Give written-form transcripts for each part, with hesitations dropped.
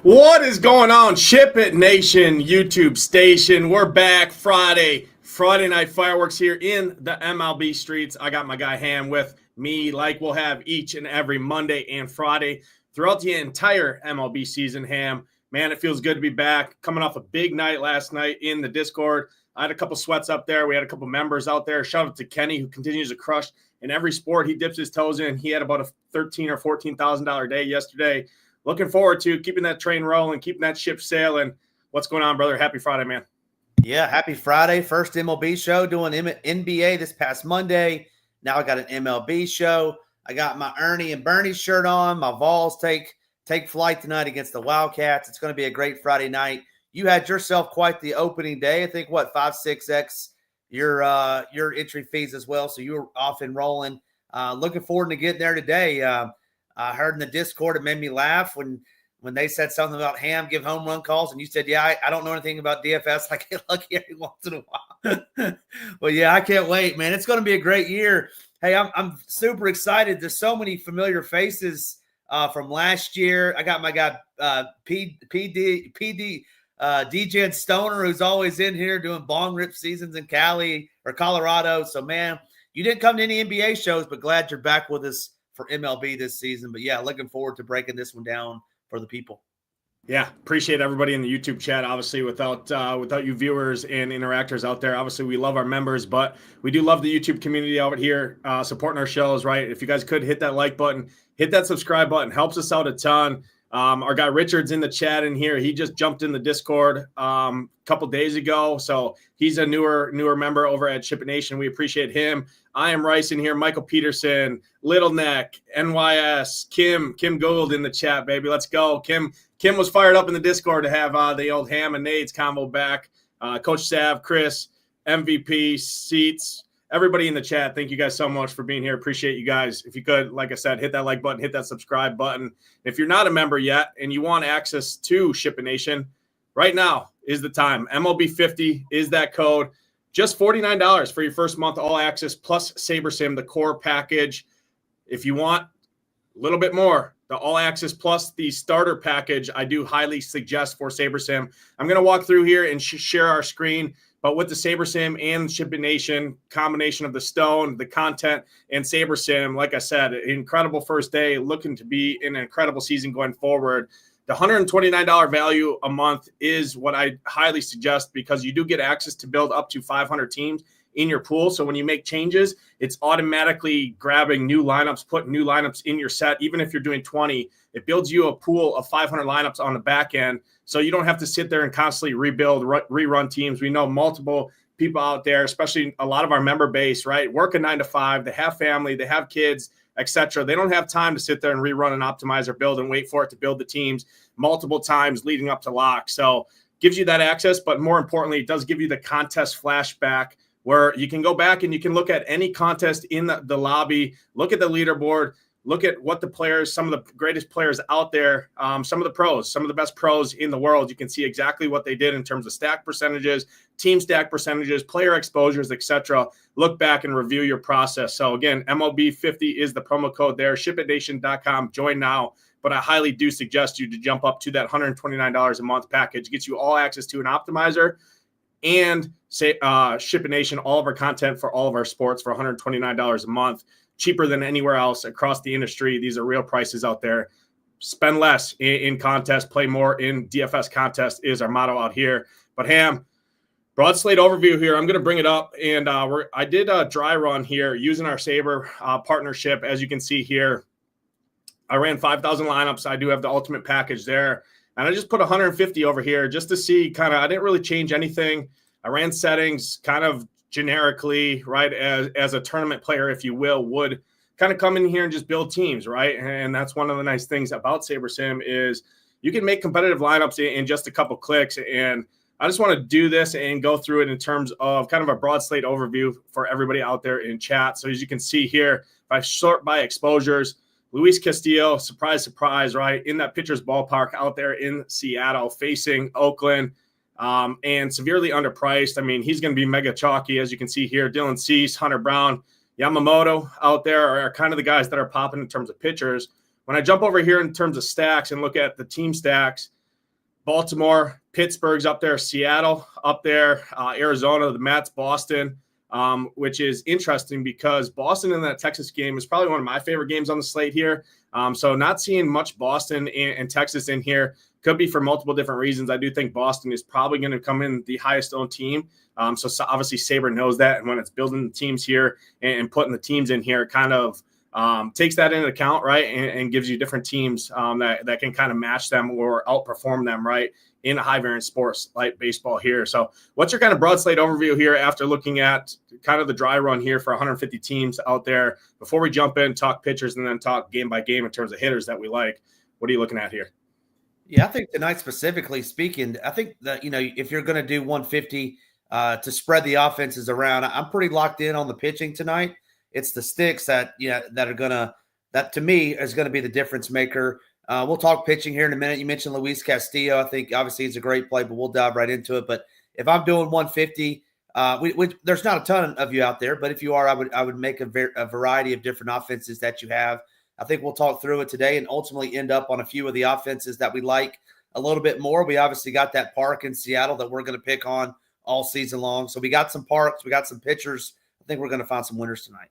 What is going on, SHIPIT Nation YouTube station? We're back Friday night fireworks here in the MLB streets. I got my guy Ham with me, like we'll have each and every Monday and Friday throughout the entire MLB season. Ham, man, it feels good to be back. Coming off a big night last night in the Discord. I had a couple sweats up there. We had a couple members out there. Shout out to Kenny, who continues to crush in every sport he dips his toes in. He had about a $13,000 or $14,000 day yesterday. Looking forward to keeping that train rolling, keeping that ship sailing. What's going on, brother? Happy Friday, man. Yeah, happy Friday. First MLB show, doing NBA this past Monday. Now I got an MLB show. I got my Ernie and Bernie shirt on. My Vols take flight tonight against the Wildcats. It's going to be a great Friday night. You had yourself quite the opening day. I think, 5-6x your entry fees as well. So you were off and rolling. Looking forward to getting there today. I heard in the Discord, it made me laugh when they said something about Ham give home run calls, and you said, yeah, I don't know anything about DFS. I get lucky every once in a while. Well, yeah, I can't wait, man. It's going to be a great year. Hey, I'm super excited. There's so many familiar faces from last year. I got my guy DJ and Stoner, who's always in here doing bong rip seasons in Cali or Colorado. So, man, you didn't come to any NBA shows, but glad you're back with us for MLB this season. But yeah, looking forward to breaking this one down for the people. Yeah, appreciate everybody in the YouTube chat. Obviously, without you viewers and interactors out there, obviously we love our members, but we do love the YouTube community out here supporting our shows, right? If you guys could hit that like button, hit that subscribe button, helps us out a ton. Our guy Richard's in the chat in here. He just jumped in the Discord a couple days ago, so he's a newer member over at SHIPIT Nation. We appreciate him. I am Rice in here, Michael Peterson, Little Neck, NYS, Kim Gould in the chat, baby. Let's go. Kim was fired up in the Discord to have the old Ham and Nades combo back. Coach Sav, Chris, MVP, Seats, everybody in the chat. Thank you guys so much for being here. Appreciate you guys. If you could, like I said, hit that like button, hit that subscribe button. If you're not a member yet and you want access to SHIPIT Nation, right now is the time. MLB 50 is that code. Just $49 for your first month, all access plus SaberSim, the core package. If you want a little bit more, the all access plus the starter package, I do highly suggest for SaberSim. I'm going to walk through here and share our screen, but with the SaberSim and SHIPIT Nation, combination of the stone, the content, and SaberSim, like I said, incredible first day, looking to be an incredible season going forward. The $129 value a month is what I highly suggest because you do get access to build up to 500 teams in your pool. So when you make changes, it's automatically grabbing new lineups, putting new lineups in your set. Even if you're doing 20, it builds you a pool of 500 lineups on the back end. So you don't have to sit there and constantly rebuild, rerun teams. We know multiple people out there, especially a lot of our member base, right? Work a 9 to 5, they have family, they have kids, etc. They don't have time to sit there and rerun an optimizer build and wait for it to build the teams multiple times leading up to lock. So gives you that access, but more importantly, it does give you the contest flashback where you can go back and you can look at any contest in the lobby, look at the leaderboard, look at what the players, some of the greatest players out there, some of the pros, some of the best pros in the world. You can see exactly what they did in terms of stack percentages, team stack percentages, player exposures, etc. Look back and review your process. So again, MLB 50 is the promo code there. ShipItNation.com. Join now. But I highly do suggest you to jump up to that $129 a month package. It gets you all access to an optimizer and SHIPIT Nation, all of our content for all of our sports for $129 a month. Cheaper than anywhere else across the industry. These are real prices out there. Spend less in contest, play more in DFS contest is our motto out here. But Ham, broad slate overview here. I'm going to bring it up, and I did a dry run here using our Saber partnership. As you can see here, I ran 5,000 lineups. I do have the ultimate package there, and I just put 150 over here just to see kind of. I didn't really change anything. I ran settings kind of generically, right, as a tournament player, if you will, would kind of come in here and just build teams, right? And that's one of the nice things about SaberSim is you can make competitive lineups in just a couple clicks. And I just want to do this and go through it in terms of kind of a broad slate overview for everybody out there in chat. So as you can see here, if I sort by exposures, Luis Castillo, surprise, surprise, right, in that pitcher's ballpark out there in Seattle facing Oakland. And severely underpriced. I mean, he's going to be mega chalky, as you can see here. Dylan Cease, Hunter Brown, Yamamoto out there are kind of the guys that are popping in terms of pitchers. When I jump over here in terms of stacks and look at the team stacks, Baltimore, Pittsburgh's up there, Seattle up there, Arizona, the Mets, Boston, which is interesting because Boston in that Texas game is probably one of my favorite games on the slate here. So not seeing much Boston and Texas in here could be for multiple different reasons. I do think Boston is probably going to come in the highest owned team. So obviously Sabre knows that. And when it's building the teams here and putting the teams in here, it kind of takes that into account, right? And gives you different teams that can kind of match them or outperform them, right? In a high variance sports like baseball here. So what's your kind of broad slate overview here after looking at kind of the dry run here for 150 teams out there before we jump in, talk pitchers, and then talk game by game in terms of hitters that we like? What are you looking at here? Yeah, I think tonight specifically speaking, I think that, if you're going to do 150 to spread the offenses around, I'm pretty locked in on the pitching tonight. It's the sticks that to me is going to be the difference maker. We'll talk pitching here in a minute. You mentioned Luis Castillo. I think obviously he's a great play, but we'll dive right into it. But if I'm doing 150, there's not a ton of you out there, but if you are, I would make a variety of different offenses that you have. I think we'll talk through it today and ultimately end up on a few of the offenses that we like a little bit more. We obviously got that park in Seattle that we're going to pick on all season long. So we got some parks, we got some pitchers. I think we're going to find some winners tonight.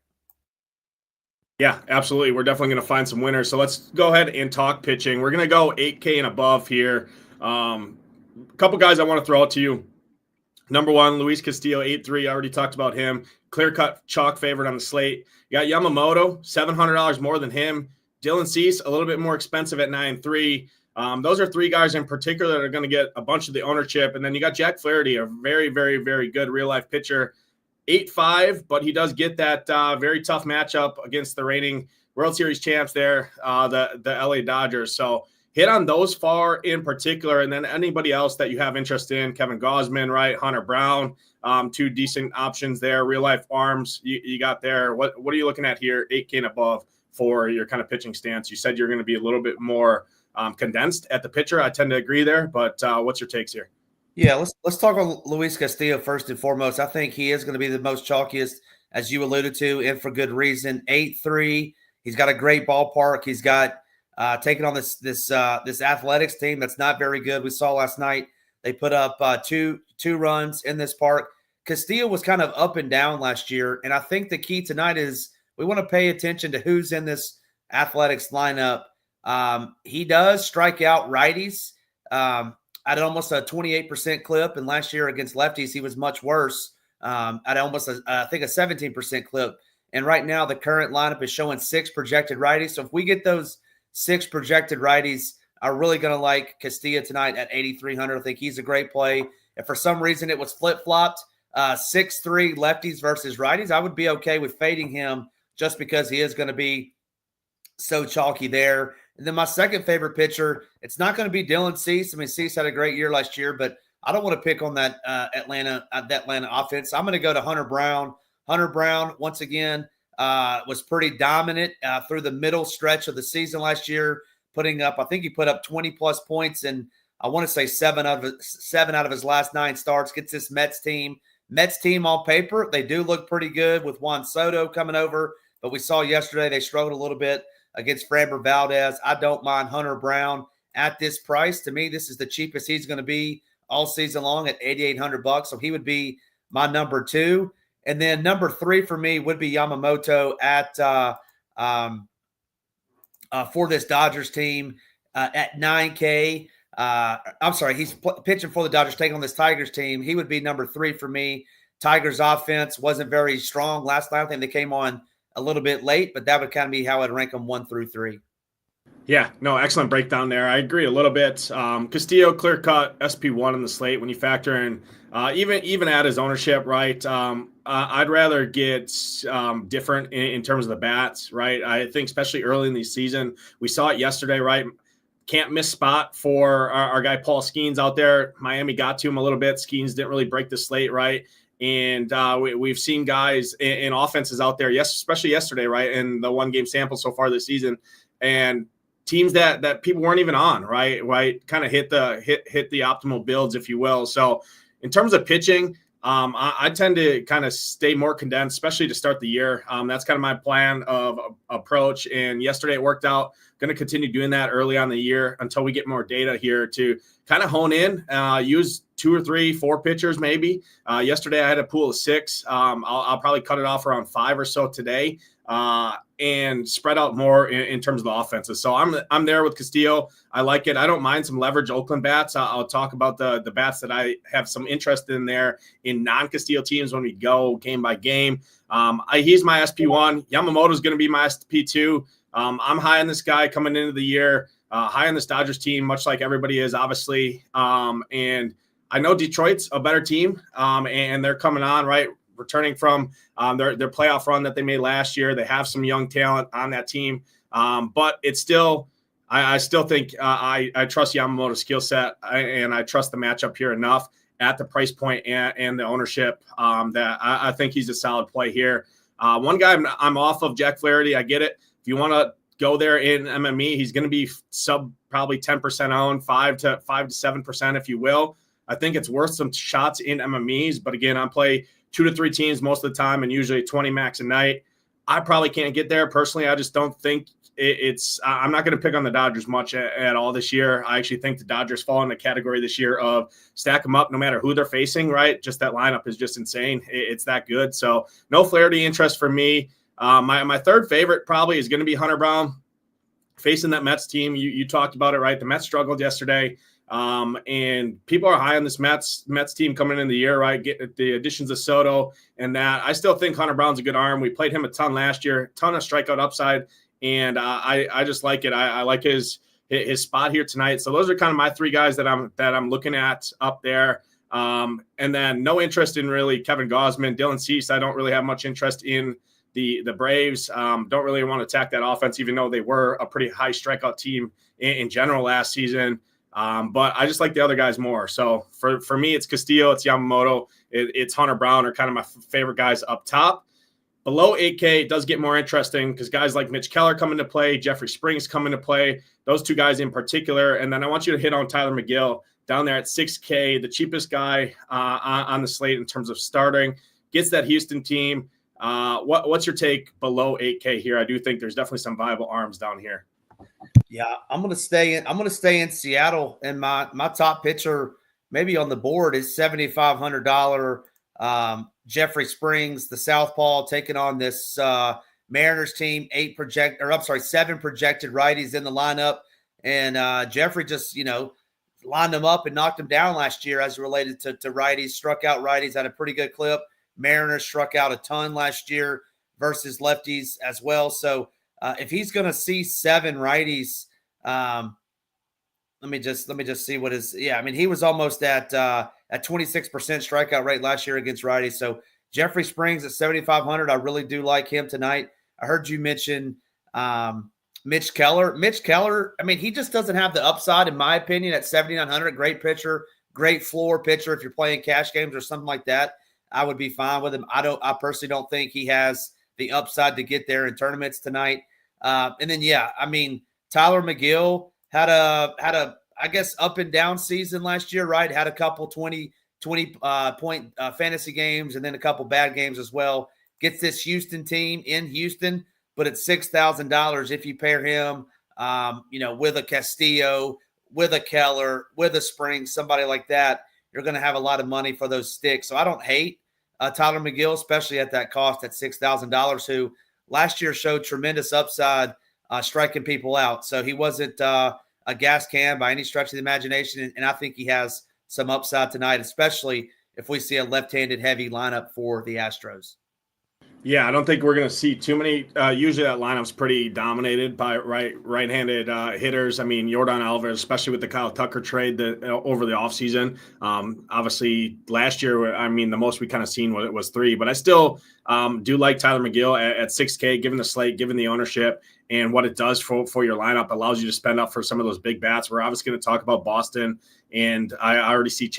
Yeah, absolutely. We're definitely going to find some winners. So let's go ahead and talk pitching. We're going to go 8K and above here. A couple guys I want to throw out to you. Number one, Luis Castillo, 8-3. I already talked about him. Clear-cut chalk favorite on the slate. You got Yamamoto, $700 more than him. Dylan Cease, a little bit more expensive at 9-3. Those are three guys in particular that are going to get a bunch of the ownership. And then you got Jack Flaherty, a very, very, very good real-life pitcher. 8-5, but he does get that very tough matchup against the reigning World Series champs there, the LA Dodgers. So hit on those far in particular, and then anybody else that you have interest in, Kevin Gausman, right, Hunter Brown, two decent options there, real-life arms you got there. What are you looking at here, 8K and above for your kind of pitching stance? You said you're going to be a little bit more condensed at the pitcher. I tend to agree there, but what's your takes here? Yeah, let's talk on Luis Castillo first and foremost. I think he is going to be the most chalkiest, as you alluded to, and for good reason. 8-3. He's got a great ballpark. He's got taking on this athletics team that's not very good. We saw last night they put up two runs in this park. Castillo was kind of up and down last year, and I think the key tonight is we want to pay attention to who's in this athletics lineup. He does strike out righties. At almost a 28% clip, and last year against lefties, he was much worse at almost, I think, a 17% clip. And right now, the current lineup is showing 6 projected righties. So if we get those 6 projected righties, I'm really going to like Castillo tonight at 8,300. I think he's a great play. If for some reason it was flip-flopped, 6-3 lefties versus righties, I would be okay with fading him just because he is going to be so chalky there. And then my second favorite pitcher, it's not going to be Dylan Cease. I mean, Cease had a great year last year, but I don't want to pick on that Atlanta offense. I'm going to go to Hunter Brown. Hunter Brown, once again, was pretty dominant through the middle stretch of the season last year, I think he put up 20-plus points, and I want to say 7 out of his last 9 starts. Gets this Mets team on paper, they do look pretty good with Juan Soto coming over, but we saw yesterday they struggled a little bit against Framber Valdez. I don't mind Hunter Brown at this price. To me, this is the cheapest he's going to be all season long at $8,800. So he would be my number 2. And then number 3 for me would be Yamamoto at for this Dodgers team at 9K. I'm sorry, he's pitching for the Dodgers, taking on this Tigers team. He would be number 3 for me. Tigers offense wasn't very strong last night. I think they came on a little bit late, but that would kind of be how I'd rank them 1 through 3. Yeah, no, excellent breakdown there. I agree a little bit. Castillo, clear cut, SP1 in the slate. When you factor in even at his ownership, right? I'd rather get different in terms of the bats, right? I think especially early in the season, we saw it yesterday, right? Can't miss spot for our guy Paul Skeens out there. Miami got to him a little bit. Skeens didn't really break the slate, right? And we've seen guys in offenses out there, yes, especially yesterday, right, in the 1-game sample so far this season, and teams that people weren't even on, right, kind of hit the optimal builds, if you will. So in terms of pitching, I tend to kind of stay more condensed, especially to start the year. That's kind of my plan of approach. And yesterday it worked out Going to continue doing that early on the year until we get more data here to kind of hone in, use 2 or 3, 4 pitchers maybe. Yesterday I had a pool of 6. I'll probably cut it off around 5 or so today, and spread out more in terms of the offenses. So I'm there with Castillo. I like it. I don't mind some leverage Oakland bats. I'll talk about the bats that I have some interest in there in non-Castillo teams when we go game by game. He's my SP1. Yamamoto is going to be my SP2. I'm high on this guy coming into the year, high on this Dodgers team, much like everybody is, obviously. And I know Detroit's a better team, and they're coming on, right, returning from their playoff run that they made last year. They have some young talent on that team, but it's still – I still think I trust Yamamoto's skill set, and I trust the matchup here enough at the price point and the ownership that I think he's a solid play here. One guy I'm off of, Jack Flaherty. I get it. If you want to go there in MME, he's going to be sub probably 10% owned, 5 to 7%, if you will. I think it's worth some shots in MMEs, but again, I play 2 to 3 teams most of the time and usually 20 max a night. I probably can't get there personally. I just don't think I'm not going to pick on the Dodgers much at all this year. I actually think the Dodgers fall in the category this year of stack them up no matter who they're facing, right? Just that lineup is just insane. It's that good. So no Flaherty interest for me. My third favorite probably is going to be Hunter Brown facing that Mets team. You talked about it, right? The Mets struggled yesterday. And people are high on this Mets team coming in the year, right? Get the additions of Soto and that. I still think Hunter Brown's a good arm. We played him a ton last year, ton of strikeout upside. And I just like it. I like his spot here tonight. So those are kind of my 3 guys that I'm looking at up there. And then no interest in really Kevin Gausman, Dylan Cease. I don't really have much interest in the Braves. Don't really want to attack that offense, even though they were a pretty high strikeout team in general last season. But I just like the other guys more. So for me, it's Castillo, it's Yamamoto, it's Hunter Brown are kind of my favorite guys up top. Below 8K, it does get more interesting because guys like Mitch Keller come into play, Jeffrey Springs come into play, those 2 guys in particular. And then I want you to hit on Tyler McGill down there at 6K, the cheapest guy on the slate in terms of starting, gets that Houston team. What's your take below 8K here? I do think there's definitely some viable arms down here. Yeah, I'm gonna stay in Seattle, and my top pitcher maybe on the board is $7,500. Jeffrey Springs, the southpaw, taking on this Mariners team. 7 projected righties in the lineup, and Jeffrey just lined them up and knocked them down last year as related to righties. Struck out righties at a pretty good clip. Mariners struck out a ton last year versus lefties as well. So if he's going to see 7 righties, let me just see what his. Yeah, I mean he was almost at 26% strikeout rate last year against righties. So Jeffrey Springs at 7,500. I really do like him tonight. I heard you mention Mitch Keller. Mitch Keller, I mean, he just doesn't have the upside, in my opinion, at 7,900. Great pitcher, great floor pitcher. If you're playing cash games or something like that, I would be fine with him. I personally don't think he has the upside to get there in tournaments tonight. And then, yeah, I mean, Tyler McGill had a I guess up and down season last year, right? Had a couple 20 point fantasy games and then a couple bad games as well. Gets this Houston team in Houston, but it's $6,000 if you pair him, with a Castillo, with a Keller, with a Springs, somebody like that. You're going to have a lot of money for those sticks. So I don't hate Tyler McGill, especially at that cost at $6,000, who last year showed tremendous upside striking people out. So he wasn't a gas can by any stretch of the imagination. And I think he has some upside tonight, especially if we see a left-handed heavy lineup for the Astros. Yeah, I don't think we're going to see too many. Usually that lineup's pretty dominated by right-handed hitters. I mean, Yordan Alvarez, especially with the Kyle Tucker trade over the offseason. Obviously, last year, I mean, the most we kind of seen was 3. But I still do like Tyler McGill at 6K, given the slate, given the ownership, and what it does for your lineup. Allows you to spend up for some of those big bats. We're obviously going to talk about Boston, and I already see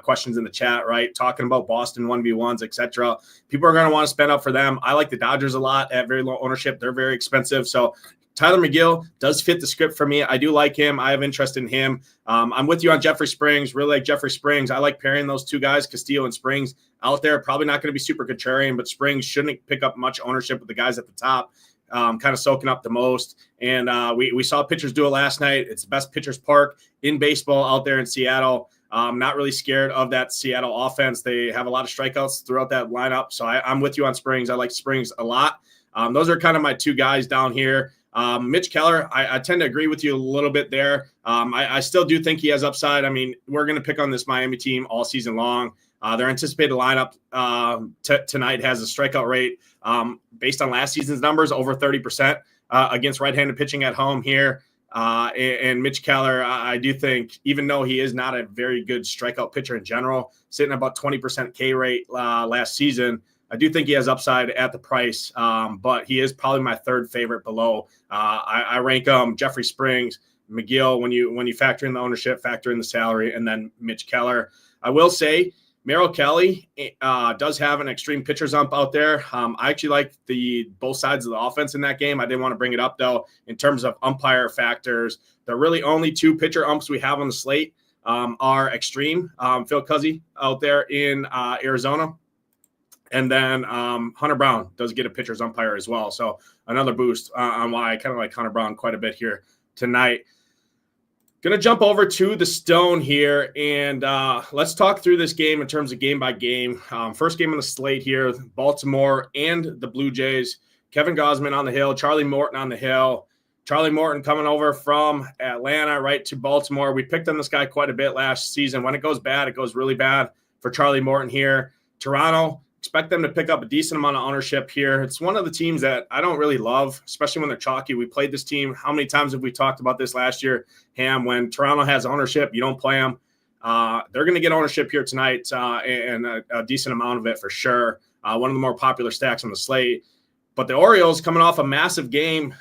questions in the chat, right? Talking about Boston 1v1s, etc. People are going to want to spend up for them. I like the Dodgers a lot at very low ownership. They're very expensive. So Tyler McGill does fit the script for me. I do like him. I have interest in him. I'm with you on Jeffrey Springs. Really like Jeffrey Springs. I like pairing those 2 guys, Castillo and Springs, out there. Probably not going to be super contrarian, but Springs shouldn't pick up much ownership with the guys at the top. kind of soaking up the most. And we saw pitchers do it last night. It's the best pitchers park in baseball out there in Seattle. Not really scared of that Seattle offense. They have a lot of strikeouts throughout that lineup. So I'm with you on Springs. I like Springs a lot. Those are kind of my two guys down here. Mitch Keller, I tend to agree with you a little bit there. I still do think he has upside. I mean, we're going to pick on this Miami team all season long. Their anticipated lineup tonight has a strikeout rate based on last season's numbers over 30% against right-handed pitching at home here. And Mitch Keller, I do think, even though he is not a very good strikeout pitcher in general, sitting at about 20% K rate last season, I do think he has upside at the price, but he is probably my third favorite below. I rank Jeffrey Springs, McGill when you factor in the ownership, factor in the salary, and then Mitch Keller. I will say Merrill Kelly does have an extreme pitcher's ump out there. I actually like both sides of the offense in that game. I didn't want to bring it up, though, in terms of umpire factors. The really only two pitcher umps we have on the slate are extreme. Phil Cuzzy out there in Arizona. And then Hunter Brown does get a pitcher's umpire as well. So another boost on why I kind of like Hunter Brown quite a bit here tonight. Going to jump over to the Stone here, and let's talk through this game in terms of game by game. First game on the slate here, Baltimore and the Blue Jays. Kevin Gausman on the hill, Charlie Morton on the hill. Charlie Morton coming over from Atlanta right to Baltimore. We picked on this guy quite a bit last season. When it goes bad, it goes really bad for Charlie Morton here. Toronto, expect them to pick up a decent amount of ownership here. It's one of the teams that I don't really love, especially when they're chalky. We played this team. How many times have we talked about this last year? Ham, when Toronto has ownership, you don't play them. They're going to get ownership here tonight and a decent amount of it for sure. One of the more popular stacks on the slate. But the Orioles coming off a massive game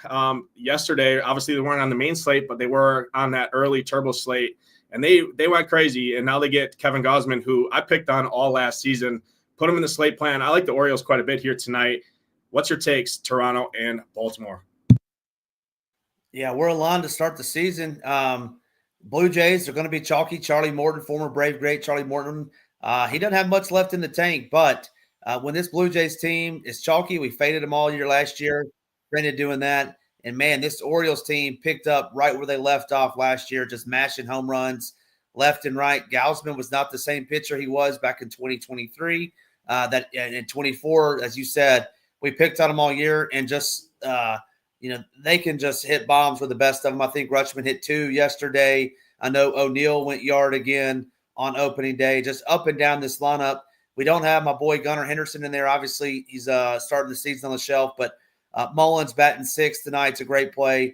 yesterday. Obviously, they weren't on the main slate, but they were on that early turbo slate. And they went crazy. And now they get Kevin Gausman, who I picked on all last season. Put them in the slate plan. I like the Orioles quite a bit here tonight. What's your takes, Toronto and Baltimore? Yeah, we're aligned to start the season. Blue Jays are going to be chalky. Charlie Morton, former Brave great Charlie Morton. He doesn't have much left in the tank, but when this Blue Jays team is chalky, we faded them all year last year. Brandon doing that. And, man, this Orioles team picked up right where they left off last year, just mashing home runs left and right. Gausman was not the same pitcher he was back in 2023. That in 24, as you said, we picked on them all year, and just they can just hit bombs with the best of them. I think Rutschman hit 2 yesterday. I know O'Neill went yard again on opening day. Just up and down this lineup. We don't have my boy Gunnar Henderson in there. Obviously, he's starting the season on the shelf, but Mullins batting 6th tonight. It's a great play.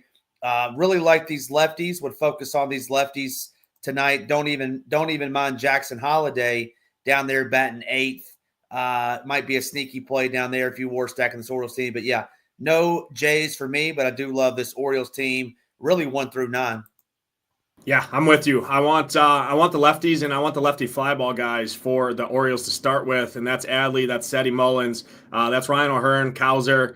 Really like these lefties. Would focus on these lefties tonight. Don't even mind Jackson Holiday down there batting 8th. Might be a sneaky play down there if you were stacking this Orioles team. But, yeah, no Jays for me, but I do love this Orioles team, really 1 through 9. Yeah, I'm with you. I want the lefties, and I want the lefty fly ball guys for the Orioles to start with, and that's Adley, that's Sadie Mullins, that's Ryan O'Hearn, Cowser.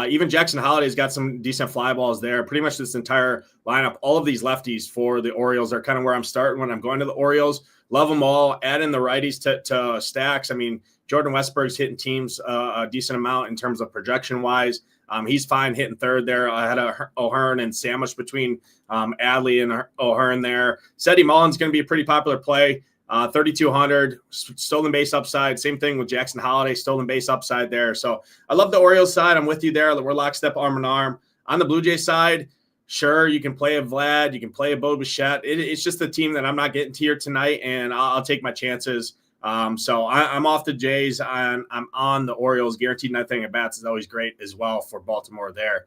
Even Jackson Holiday's got some decent fly balls there. Pretty much this entire lineup, all of these lefties for the Orioles are kind of where I'm starting when I'm going to the Orioles. Love them all. Add in the righties to stacks. I mean, Jordan Westberg's hitting teams a decent amount in terms of projection-wise. He's fine hitting third there. I had O'Hearn and sandwiched between Adley and O'Hearn there. Sadie Mullins going to be a pretty popular play. 3,200, stolen base upside. Same thing with Jackson Holiday, stolen base upside there. So I love the Orioles side. I'm with you there. We're lockstep arm in arm. On the Blue Jays side, sure, you can play a Vlad. You can play a Bo Bichette. It's just a team that I'm not getting to here tonight, and I'll take my chances. So I'm off the Jays. I'm on the Orioles. Guaranteed nothing at bats is always great as well for Baltimore there.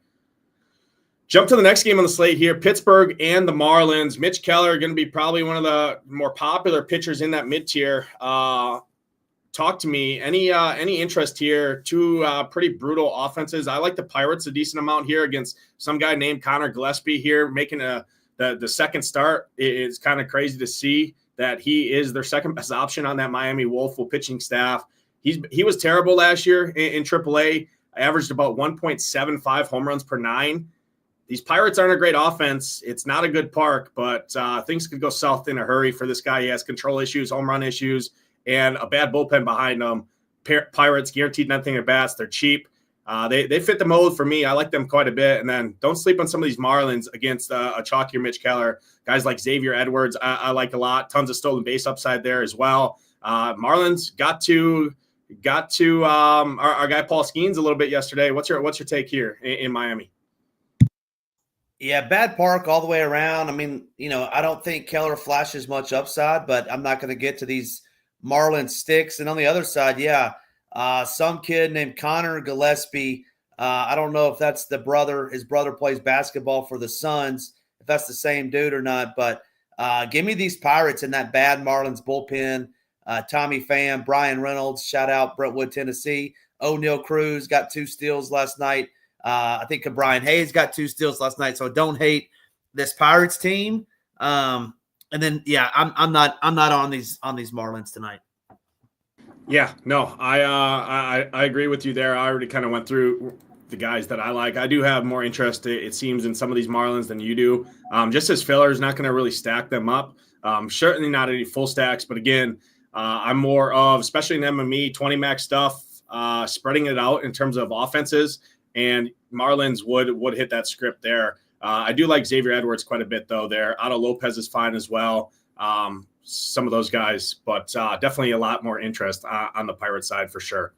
Jump to the next game on the slate here, Pittsburgh and the Marlins. Mitch Keller going to be probably one of the more popular pitchers in that mid-tier. Talk to me. Any interest here? Two pretty brutal offenses. I like the Pirates a decent amount here against some guy named Connor Gillespie here, making the second start. It's kind of crazy to see that he is their second best option on that Miami Wolfville pitching staff. He was terrible last year in AAA. Averaged about 1.75 home runs per 9. These Pirates aren't a great offense. It's not a good park, but things could go south in a hurry for this guy. He has control issues, home run issues, and a bad bullpen behind him. Pirates guaranteed nothing at bats. They're cheap. They fit the mold for me. I like them quite a bit. And then don't sleep on some of these Marlins against a chalkier Mitch Keller. Guys like Xavier Edwards, I like a lot. Tons of stolen base upside there as well. Marlins got to our guy Paul Skeens a little bit yesterday. What's your take here in Miami? Yeah, bad park all the way around. I mean, I don't think Keller flashes much upside, but I'm not going to get to these Marlins sticks. And on the other side, some kid named Connor Gillespie. I don't know if that's the brother. His brother plays basketball for the Suns, if that's the same dude or not. But give me these Pirates in that bad Marlins bullpen. Tommy Pham, Brian Reynolds, shout out Brentwood, Tennessee. O'Neal Cruz got 2 steals last night. I think Brian Hayes got 2 steals last night. So don't hate this Pirates team. And then, I'm not on these Marlins tonight. Yeah, no, I agree with you there. I already kind of went through the guys that I like. I do have more interest, it seems, in some of these Marlins than you do. Just as fillers, not going to really stack them up. Certainly not any full stacks, but again, I'm more of, especially in MME, 20 max stuff, spreading it out in terms of offenses, and Marlins would hit that script there. I do like Xavier Edwards quite a bit, though, there. Otto Lopez is fine as well. Some of those guys, but definitely a lot more interest on the Pirate side for sure.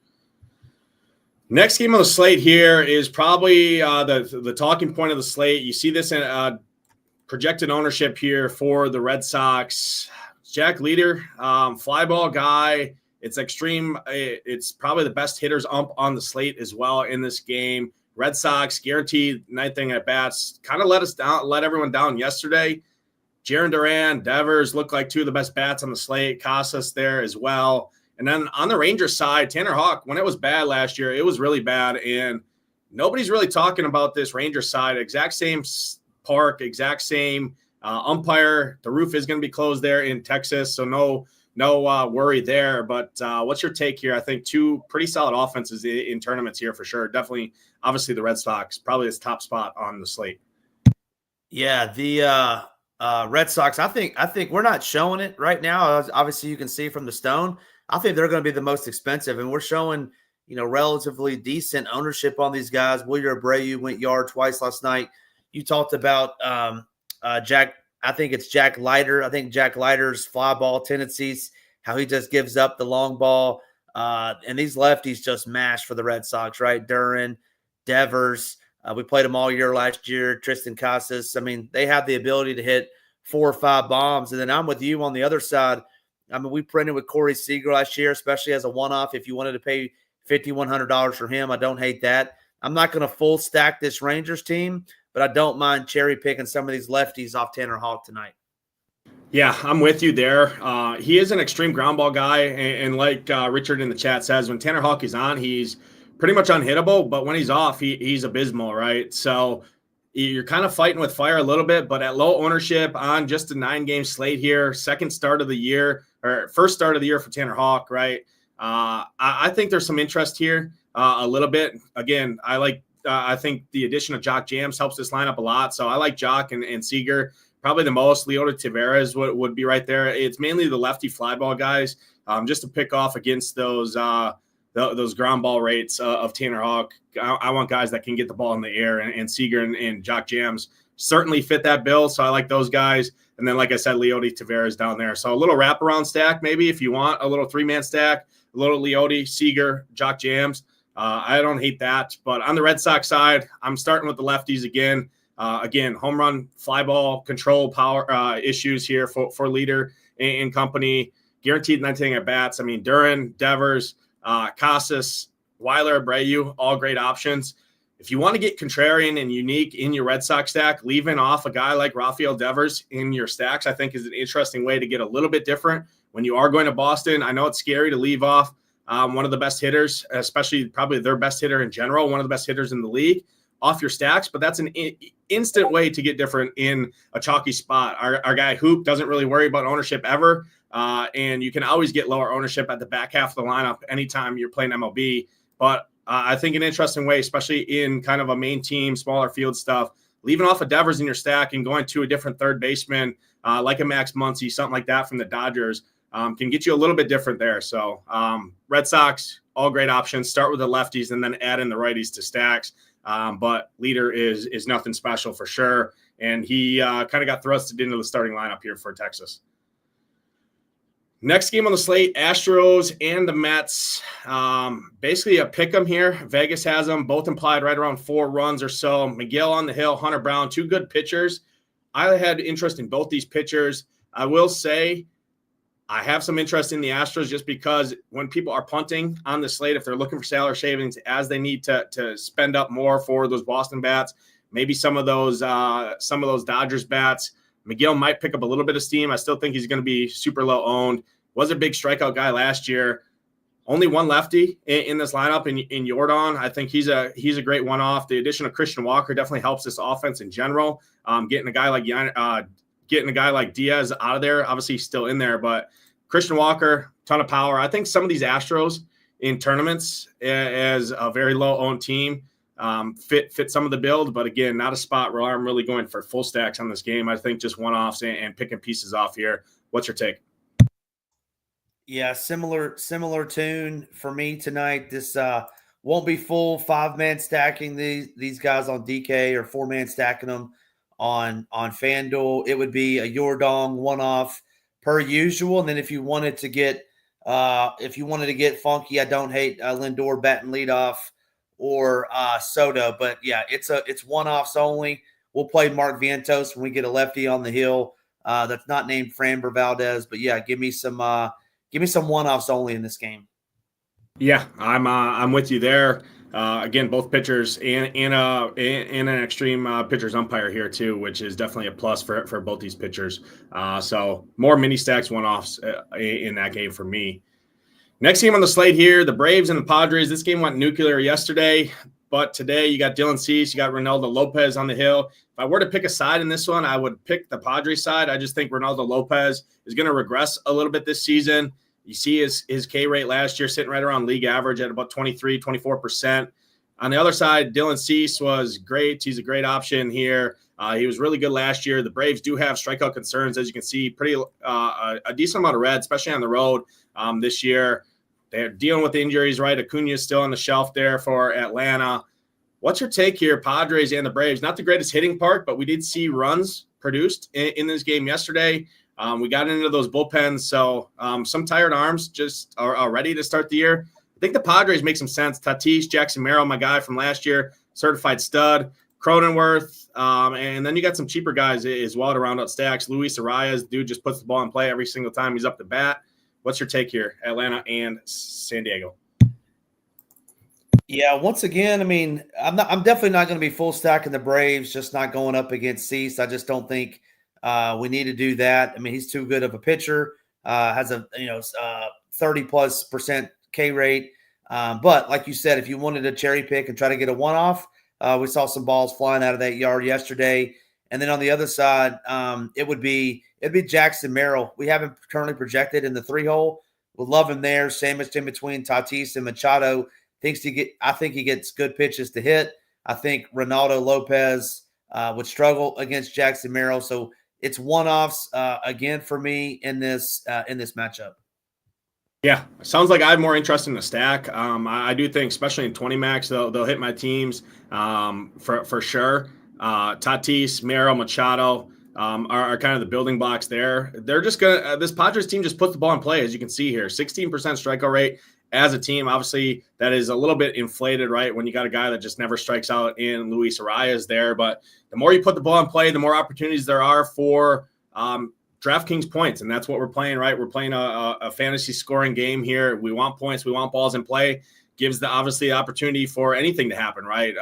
Next game on the slate here is probably the talking point of the slate. You see this in projected ownership here for the Red Sox. Jack Leader, fly ball guy. It's extreme. It's probably the best hitters on the slate as well in this game. Red Sox guaranteed 9th inning at bats. Kind of let everyone down yesterday. Jarren Duran, Devers look like 2 of the best bats on the slate. Casas there as well. And then on the Rangers side, Tanner Houck, when it was bad last year, it was really bad. And nobody's really talking about this Rangers side. Exact same park, exact same umpire. The roof is going to be closed there in Texas, so no worry there. But what's your take here? I think 2 pretty solid offenses in tournaments here for sure. Definitely, obviously, the Red Sox, probably his top spot on the slate. Yeah, the Red Sox, I think we're not showing it right now. Obviously, you can see from the Stone. I think they're going to be the most expensive, and we're showing, relatively decent ownership on these guys. Wilyer Abreu went yard twice last night. You talked about Jack. I think it's Jack Leiter. I think Jack Leiter's fly ball tendencies, how he just gives up the long ball, and these lefties just mash for the Red Sox, right? Duran, Devers. We played them all year last year. Tristan Casas. I mean, they have the ability to hit 4 or 5 bombs. And then I'm with you on the other side. I mean, we printed with Corey Seager last year, especially as a one-off. If you wanted to pay $5,100 for him, I don't hate that. I'm not going to full stack this Rangers team, but I don't mind cherry picking some of these lefties off Tanner Houck tonight. Yeah, I'm with you there. He is an extreme ground ball guy. And like Richard in the chat says, when Tanner Houck is on, he's pretty much unhittable, but when he's off, he's abysmal, right? So you're kind of fighting with fire a little bit, but at low ownership on just a 9-game slate here, first start of the year for Tanner Houck, right? I think there's some interest here a little bit. Again, I think the addition of Jock Jams helps this lineup a lot. So I like Jock and Seager probably the most. Leota Taveras would be right there. It's mainly the lefty fly ball guys, just to pick off against those ground ball rates of Tanner Houck. I want guys that can get the ball in the air, and Seager and Jock Jams certainly fit that bill. So I like those guys. And then, like I said, Leota Taveras down there. So a little wraparound stack, maybe if you want a little 3-man stack, a little Leota, Seager, Jock Jams. I don't hate that. But on the Red Sox side, I'm starting with the lefties again. Home run, fly ball, control, power issues here for Leader and company. Guaranteed 19 at bats. I mean, Duran, Devers, Casas, Wilyer Abreu, all great options. If you want to get contrarian and unique in your Red Sox stack, leaving off a guy like Rafael Devers in your stacks, I think is an interesting way to get a little bit different when you are going to Boston. I know it's scary to leave off one of the best hitters, especially probably their best hitter in general, one of the best hitters in the league, off your stacks, but that's an instant way to get different in a chalky spot. Our guy Hoop doesn't really worry about ownership ever, and you can always get lower ownership at the back half of the lineup anytime you're playing MLB. But I think an interesting way, especially in kind of a main team, smaller field stuff, leaving off a Devers in your stack and going to a different third baseman like a Max Muncy, something like that from the Dodgers, can get you a little bit different there. So Red Sox all great options. Start with the lefties and then add in the righties to stacks. But Leader is nothing special for sure. And he kind of got thrusted into the starting lineup here for Texas. Next game on the slate, Astros and the Mets. Basically a pick 'em here. Vegas has them both implied right around 4 runs or so. Miguel on the hill, Hunter Brown, 2 good pitchers. I had interest in both these pitchers. I will say I have some interest in the Astros just because when people are punting on the slate, if they're looking for salary savings as they need to spend up more for those Boston bats, maybe some of those Dodgers bats, Miguel might pick up a little bit of steam. I still think he's going to be super low owned. Was a big strikeout guy last year. Only one lefty in this lineup in Jordan. I think he's a great one-off. The addition of Christian Walker definitely helps this offense in general. Getting a guy like Diaz out of there. Obviously, he's still in there, but Christian Walker, ton of power. I think some of these Astros in tournaments as a very low-owned team fit some of the build, but again, not a spot where I'm really going for full stacks on this game. I think just one-offs and picking pieces off here. What's your take? Yeah, similar tune for me tonight. This won't be full 5-man stacking these guys on DK or 4-man stacking them on FanDuel. It would be a Yordong one-off per usual. And then if you wanted to get funky, I don't hate Lindor batting leadoff or Soto, but yeah, it's one-offs only. We'll play Mark Vientos when we get a lefty on the hill that's not named Framber Valdez, but yeah, give me some one-offs only in this game. Yeah, I'm with you there. Again, both pitchers and an extreme pitchers umpire here too, which is definitely a plus for both these pitchers. So more mini stacks, one-offs in that game for me. Next game on the slate here, the Braves and the Padres. This game went nuclear yesterday, but today you got Dylan Cease, you got Ronaldo Lopez on the hill. If I were to pick a side in this one, I would pick the Padres side. I just think Ronaldo Lopez is going to regress a little bit this season. You see his K rate last year sitting right around league average at about 23, 24%. On the other side, Dylan Cease was great. He's a great option here. He was really good last year. The Braves do have strikeout concerns, as you can see, a decent amount of red, especially on the road this year. They're dealing with the injuries, right? Acuna is still on the shelf there for Atlanta. What's your take here, Padres and the Braves? Not the greatest hitting part, but we did see runs produced in this game yesterday. We got into those bullpens, so some tired arms just are ready to start the year. I think the Padres make some sense. Tatis, Jackson Merrill, my guy from last year, certified stud. Cronenworth, and then you got some cheaper guys as well to round out stacks. Luis Arias, dude just puts the ball in play every single time he's up to bat. What's your take here, Atlanta and San Diego? Yeah, once again, I mean, I'm definitely not going to be full stacking the Braves, just not going up against Cease. I just don't think we need to do that. I mean, he's too good of a pitcher, has a 30+% K rate. But like you said, if you wanted to cherry pick and try to get a one-off, we saw some balls flying out of that yard yesterday. And then on the other side, it'd be Jackson Merrill. We have him currently projected in the 3-hole. We'll love him there, sandwiched in between Tatis and Machado. I think he gets good pitches to hit. I think Ronaldo Lopez would struggle against Jackson Merrill. So it's one-offs again for me in this matchup. Yeah, sounds like I have more interest in the stack. I do think, especially in 20 max, they'll hit my teams for sure. Tatis, Merrill, Machado are kind of the building blocks there. They're just gonna this Padres team just puts the ball in play, as you can see here. 16% strikeout rate as a team. Obviously, that is a little bit inflated, right? When you got a guy that just never strikes out in Luis Arias there. But the more you put the ball in play, the more opportunities there are for DraftKings points, and that's what we're playing, right? We're playing a fantasy scoring game here. We want points. We want balls in play. Gives obviously the opportunity for anything to happen, right?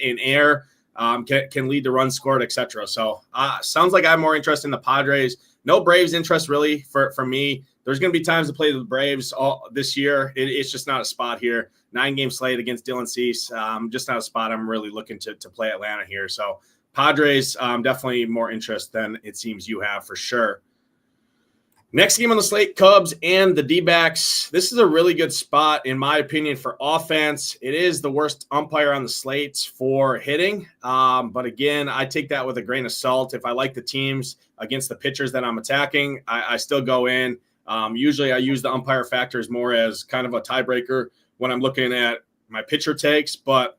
In air can lead to runs scored, etc. So sounds like I have more interest in the Padres. No Braves interest really for me. There's going to be times to play the Braves all this year. It's just not a spot here. 9-game slate against Dylan Cease. Just not a spot I'm really looking to play Atlanta here. So Padres, definitely more interest than it seems you have for sure. Next game on the slate, Cubs and the D-backs. This is a really good spot, in my opinion, for offense. It is the worst umpire on the slates for hitting. But again, I take that with a grain of salt. If I like the teams against the pitchers that I'm attacking, I still go in. Usually I use the umpire factors more as kind of a tiebreaker when I'm looking at my pitcher takes. But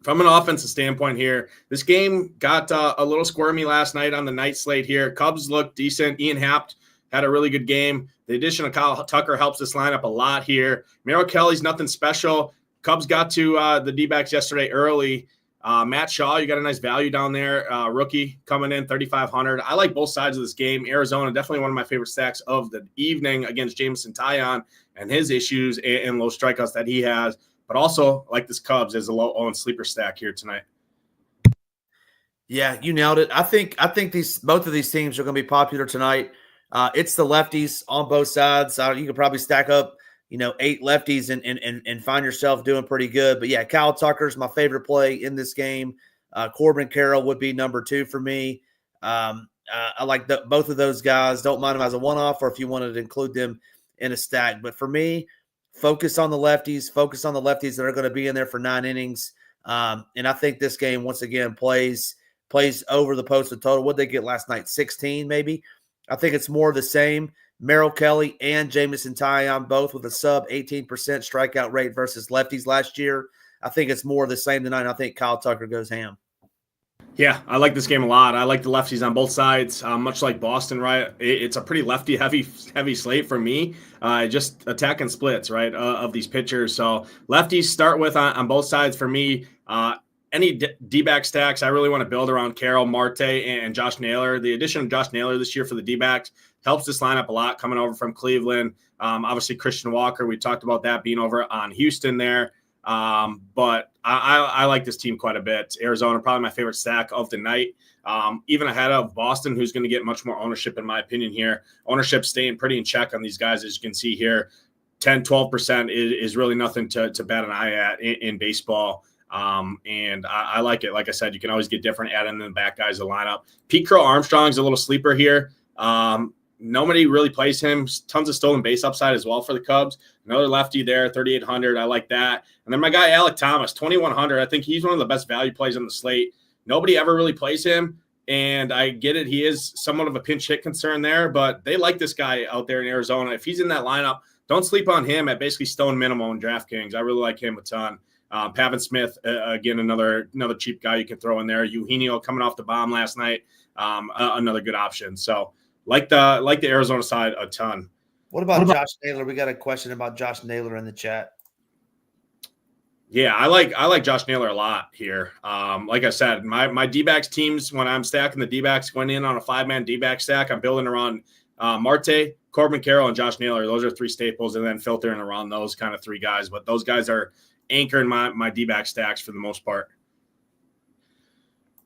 from an offensive standpoint here, this game got a little squirmy last night on the night slate here. Cubs looked decent. Ian Happ had a really good game. The addition of Kyle Tucker helps this lineup a lot here. Merrill Kelly's nothing special. Cubs got to the D-backs yesterday early. Matt Shaw, you got a nice value down there. Rookie coming in, 3,500. I like both sides of this game. Arizona, definitely one of my favorite stacks of the evening against Jameson Taillon and his issues and low strikeouts that he has. But also, like this Cubs, as a low-owned sleeper stack here tonight. Yeah, you nailed it. I think both of these teams are going to be popular tonight. It's the lefties on both sides. You could probably stack up, 8 lefties and find yourself doing pretty good. But yeah, Kyle Tucker's my favorite play in this game. Corbin Carroll would be number 2 for me. I like both of those guys. Don't mind them as a one-off, or if you wanted to include them in a stack. But for me, focus on the lefties. Focus on the lefties that are going to be in there for 9 innings. And I think this game once again plays over the posted total. What did they get last night? 16 maybe. I think it's more of the same. Merrill Kelly and Jameson Taillon both with a sub 18% strikeout rate versus lefties last year. I think it's more of the same tonight. I think Kyle Tucker goes ham. Yeah, I like this game a lot. I like the lefties on both sides, much like Boston, right? It's a pretty lefty heavy slate for me. Just attacking splits, right, of these pitchers. So lefties start with on both sides for me. Any D-back stacks, I really want to build around Carroll, Marte, and Josh Naylor. The addition of Josh Naylor this year for the D-backs helps this lineup a lot coming over from Cleveland. Obviously, Christian Walker, we talked about that being over on Houston there. But I like this team quite a bit. Arizona, probably my favorite stack of the night, even ahead of Boston, who's going to get much more ownership, in my opinion here. Ownership staying pretty in check on these guys, as you can see here. 10, 12% is really nothing to bat an eye at in baseball. And I like it. Like I said, you can always get different add in the back guys of the lineup. Pete Crow Armstrong's a little sleeper here. Nobody really plays him. Tons of stolen base upside as well for the Cubs. Another lefty there, 3,800. I like that. And then my guy, Alec Thomas, 2,100. I think he's one of the best value plays on the slate. Nobody ever really plays him. And I get it. He is somewhat of a pinch hit concern there, but they like this guy out there in Arizona. If he's in that lineup, don't sleep on him at basically stone minimum in DraftKings. I really like him a ton. Pavin Smith, again, another cheap guy you can throw in there. Eugenio coming off the bomb last night, another good option. So like the Arizona side a ton. What about Josh Naylor? We got a question about Josh Naylor in the chat. Yeah, I like Josh Naylor a lot here. Like I said, my D-backs teams, when I'm stacking the D-backs, going in on a 5-man D-back stack, I'm building around Marte, Corbin Carroll, and Josh Naylor. Those are 3 staples, and then filtering around those kind of 3 guys. But those guys are anchoring my D-back stacks for the most part.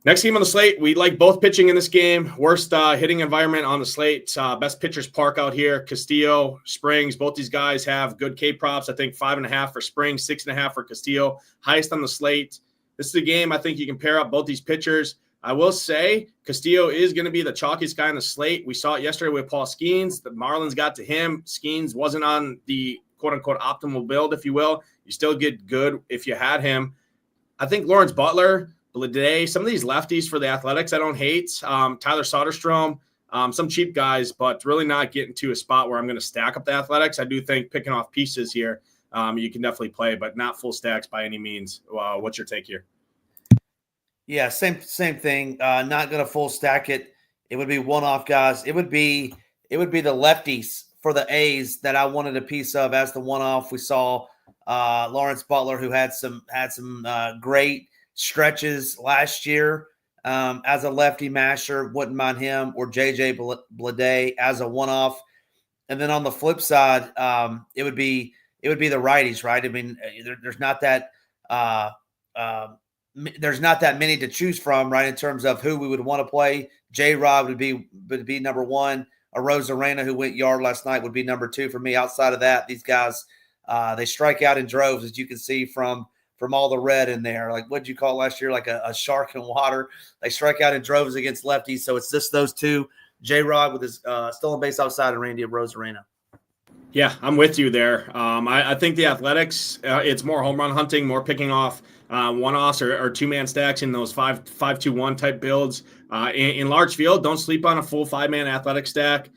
Next game on the slate, we like both pitching in this game. Worst hitting environment on the slate. Best pitchers park out here. Castillo, Springs, both these guys have good K props. I think 5.5 for Springs, 6.5 for Castillo. Highest on the slate. This is a game I think you can pair up both these pitchers. I will say Castillo is going to be the chalkiest guy on the slate. We saw it yesterday with Paul Skeens. The Marlins got to him. Skeens wasn't on the quote-unquote optimal build, if you will. You still get good if you had him. I think Lawrence Butler, Blade, some of these lefties for the Athletics I don't hate. Tyler Soderstrom, some cheap guys, but really not getting to a spot where I'm going to stack up the Athletics. I do think picking off pieces here, you can definitely play, but not full stacks by any means. What's your take here? Yeah, same thing. Not going to full stack it. It would be one-off guys. It would be the lefties for the A's that I wanted a piece of as the one-off. We saw Lawrence Butler, who had some great stretches last year as a lefty masher. Wouldn't mind him, or JJ Blade as a one-off. And then on the flip side, it would be the righties, right? I mean, there's not that many to choose from, right? In terms of who we would want to play. J-Rob would be number 1. Arozarena, who went yard last night, would be number 2 for me. Outside of that, these guys, they strike out in droves, as you can see from all the red in there. Like, what'd you call last year? Like a shark in water. They strike out in droves against lefties. So it's just those two, J-Rod with his stolen base outside and Randy Arozarena. Yeah, I'm with you there. I think the Athletics, it's more home run hunting, more picking off one-offs or 2-man stacks in those 5-2-1 type builds. In large field, don't sleep on a full 5-man Athletic stack.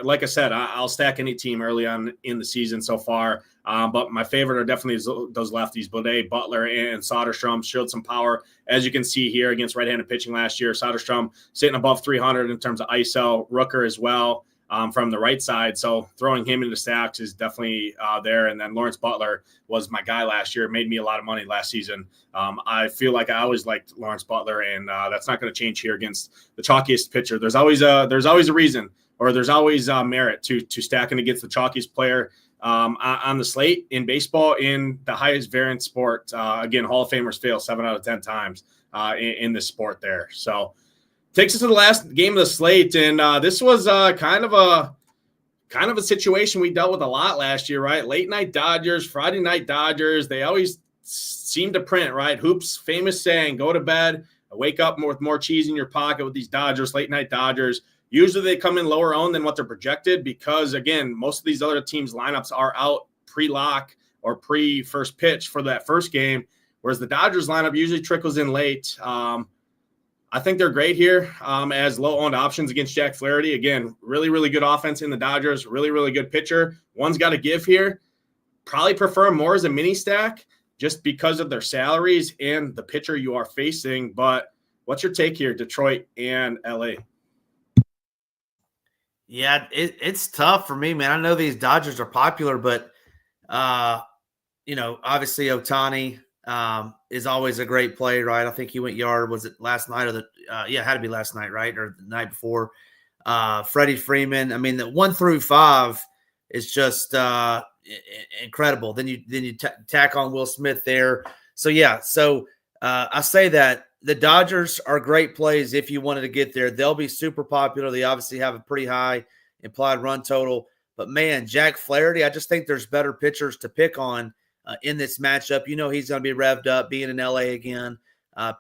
like I said, I'll stack any team early on in the season so far. But my favorite are definitely those lefties. Bode, Butler, and Soderstrom showed some power, as you can see here, against right-handed pitching last year. Soderstrom sitting above 300 in terms of ISO. Rooker as well from the right side. So throwing him into stacks is definitely there. And then Lawrence Butler was my guy last year. Made me a lot of money last season. I feel like I always liked Lawrence Butler, and that's not going to change here against the chalkiest pitcher. There's always a reason, or there's always merit to stacking against the chalkiest player on the slate in baseball in the highest variance sport. Again, Hall of Famers fail 7 out of 10 times in this sport there. So takes us to the last game of the slate, and this was kind of a situation we dealt with a lot last year, right? Late night Dodgers, Friday night Dodgers. They always seem to print, right? Hoops' famous saying, go to bed, wake up with more cheese in your pocket with these Dodgers, late night Dodgers. Usually they come in lower owned than what they're projected because, again, most of these other teams' lineups are out pre-lock or pre-first pitch for that first game, whereas the Dodgers lineup usually trickles in late. I think they're great here as low-owned options against Jack Flaherty. Again, really, really good offense in the Dodgers, really, really good pitcher. One's got to give here. Probably prefer him more as a mini stack just because of their salaries and the pitcher you are facing. But what's your take here, Detroit and LA? Yeah, it's tough for me, man. I know these Dodgers are popular, but, obviously Ohtani is always a great play, right? I think he went yard. Was it last night or it had to be last night, right? Or the night before. Freddie Freeman. I mean, the 1 through 5 is just incredible. Then you tack on Will Smith there. So, yeah. So I say that the Dodgers are great plays if you wanted to get there. They'll be super popular. They obviously have a pretty high implied run total. But, man, Jack Flaherty, I just think there's better pitchers to pick on in this matchup. He's going to be revved up, being in LA again,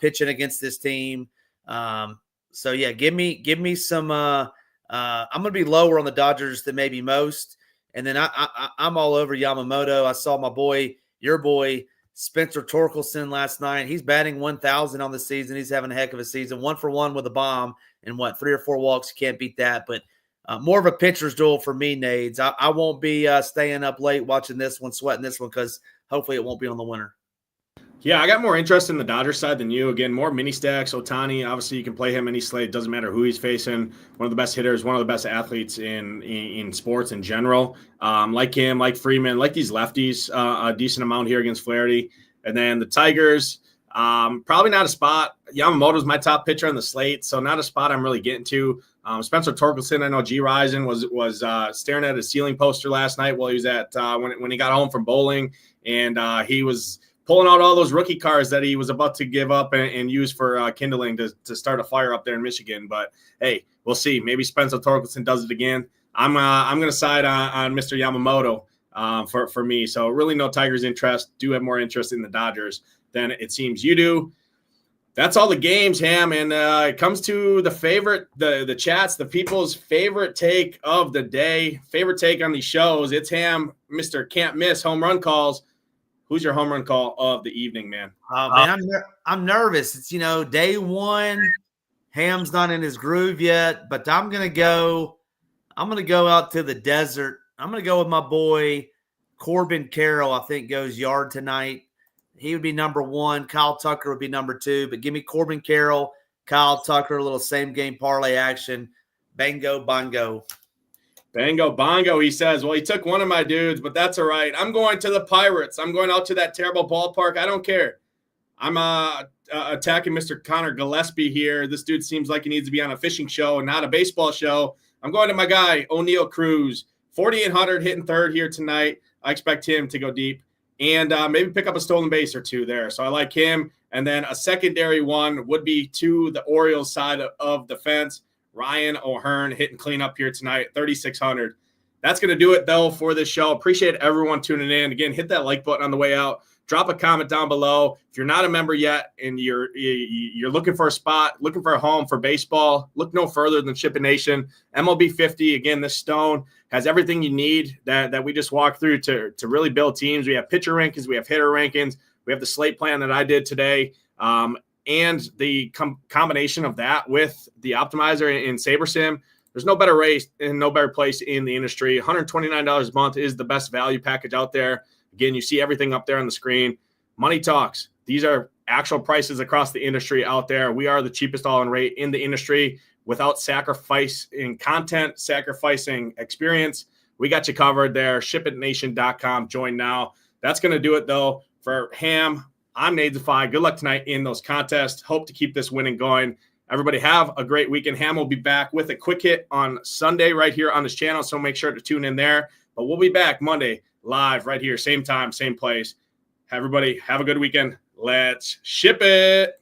pitching against this team. So, yeah, give me some I'm going to be lower on the Dodgers than maybe most. And then I'm all over Yamamoto. I saw your boy, Spencer Torkelson last night. He's batting 1,000 on the season. He's having a heck of a season. 1 for 1 with a bomb and 3 or 4 walks. You can't beat that. But more of a pitcher's duel for me, Nades. I won't be staying up late watching this one, sweating this one, because hopefully it won't be on the winner. Yeah, I got more interest in the Dodgers side than you. Again, more mini stacks. Ohtani, obviously you can play him any slate. Doesn't matter who he's facing. One of the best hitters, one of the best athletes in sports in general. Like him, like Freeman, like these lefties, a decent amount here against Flaherty. And then the Tigers, probably not a spot. Yamamoto's my top pitcher on the slate, so not a spot I'm really getting to. Spencer Torkelson, I know G. Risen was staring at his ceiling poster last night while he was at when he got home from bowling, and he was pulling out all those rookie cars that he was about to give up and use for kindling to start a fire up there in Michigan. But hey, we'll see. Maybe Spencer Torkelson does it again. I'm going to side on Mr. Yamamoto for me. So really no Tigers interest. Do have more interest in the Dodgers than it seems you do. That's all the games, Ham. And it comes to the chats, the people's favorite take of the day, favorite take on these shows. It's Ham, Mr. Can't Miss home run calls. Who's your home run call of the evening, man? Man, I'm nervous. It's, day one. Ham's not in his groove yet, but I'm going to go out to the desert. I'm going to go with my boy Corbin Carroll. I think goes yard tonight. He would be number 1. Kyle Tucker would be number 2. But give me Corbin Carroll, Kyle Tucker, a little same game parlay action. Bango, bongo. Bango, bongo, he says. Well, he took one of my dudes, but that's all right. I'm going to the Pirates. I'm going out to that terrible ballpark. I don't care. I'm attacking Mr. Connor Gillespie here. This dude seems like he needs to be on a fishing show and not a baseball show. I'm going to my guy, O'Neal Cruz. 4,800 hitting third here tonight. I expect him to go deep and maybe pick up a stolen base or 2 there. So I like him. And then a secondary one would be to the Orioles side of the fence. Ryan O'Hearn hitting cleanup here tonight, 3,600. That's going to do it, though, for this show. Appreciate everyone tuning in. Again, hit that like button on the way out. Drop a comment down below. If you're not a member yet and you're looking for a spot, looking for a home for baseball, look no further than SHIPIT Nation. MLB 50, again, this stone has everything you need that we just walked through to really build teams. We have pitcher rankings. We have hitter rankings. We have the slate plan that I did today. And the combination of that with the optimizer in SaberSim, There's no better rate and no better place in the industry. $129 a month is the best value package out there. Again, you see everything up there on the screen. Money talks. These are actual prices across the industry out there. We are the cheapest all-in rate in the industry without sacrificing content, sacrificing experience. We got you covered there. SHIPITNation.com. Join now. That's going to do it, though. For Ham, I'm Nadesify. Good luck tonight in those contests. Hope to keep this winning going. Everybody have a great weekend. Ham will be back with a quick hit on Sunday right here on this channel, so make sure to tune in there. But we'll be back Monday live right here, same time, same place. Everybody have a good weekend. Let's ship it.